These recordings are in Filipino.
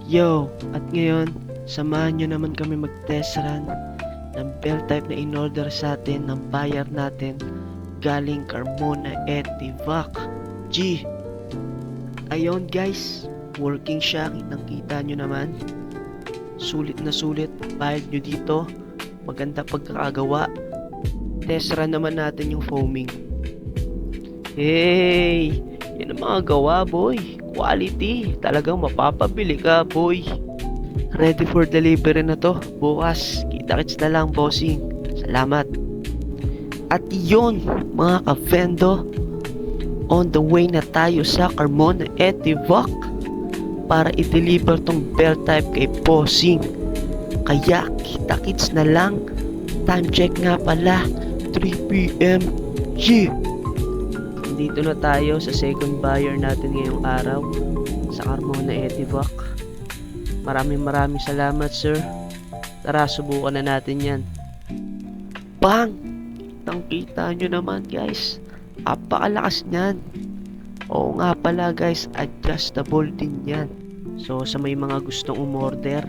Yo! At ngayon, samahan nyo naman kami mag-test run ng bell type na in-order sa atin ng buyer natin galing Carmona Etivac. G! Ayun guys, working siya, kitang-kita nyo naman. Sulit na sulit, bayad nyo dito. Maganda pagkakagawa. Test run naman natin yung foaming. Hey! Yan ang mga gawa, boy. Quality. Talagang mapapabili ka, boy. Ready for delivery na to. Bukas. Kita-kits na lang, bossing. Salamat. At yun, mga ka-vendo. On the way na tayo sa Carmona Etivac para i-deliver tong bell type kay bossing. Kaya, kita-kits na lang. Time check nga pala. 3 PM. G! Dito na tayo sa second buyer natin ngayong araw sa Carmona Etivac. Maraming salamat, sir. Tara, subukan na natin yan. Bang! Kitang-kita nyo naman, guys. Apakalakas niyan. Oo nga pala, guys, adjustable din yan. So sa may mga gustong umorder,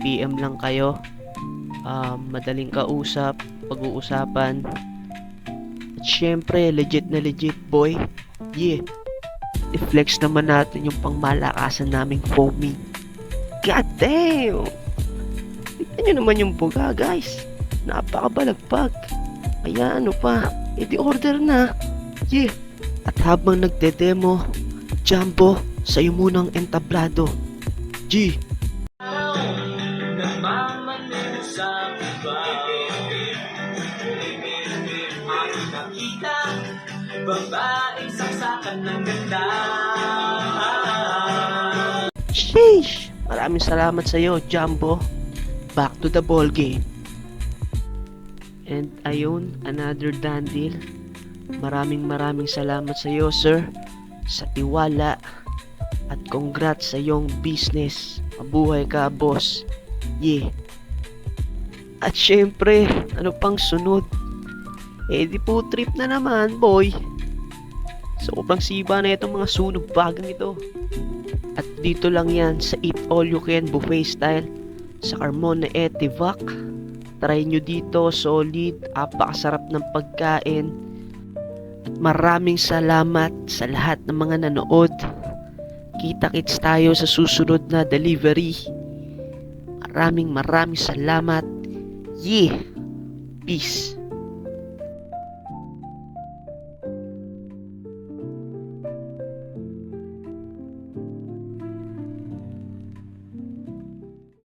PM lang kayo. Madaling kausap, pag-uusapan. At syempre, legit na legit, boy. Yeah. I-flex naman natin yung pangmalakasan naming foaming. God damn! Tignan nyo naman yung buga, guys. Napakabalagpag. Kaya ano pa, i-order na. Yeah. At habang nagde-demo, Jumbo, sa'yo munang entablado. G! Nagmamanin sa nakita, babaeng saksakan ng ganda. Sheesh! Maraming salamat sa iyo, Jumbo. Back to the ball game. And ayun, another done deal. Maraming salamat sa iyo, sir, sa tiwala. At congrats sa iyong business. Mabuhay ka, boss. Yeah. At syempre, ano pang sunod? Di po trip na naman, boy. Sobrang siba na itong mga sunog bagang ito. At dito lang yan sa Eat All You Can buffet style sa Carmona Etivac. Try nyo dito, solid, apakasarap ng pagkain. At maraming salamat sa lahat ng mga nanood. Kita-kits tayo sa susunod na delivery. Maraming salamat. Yeah. Peace.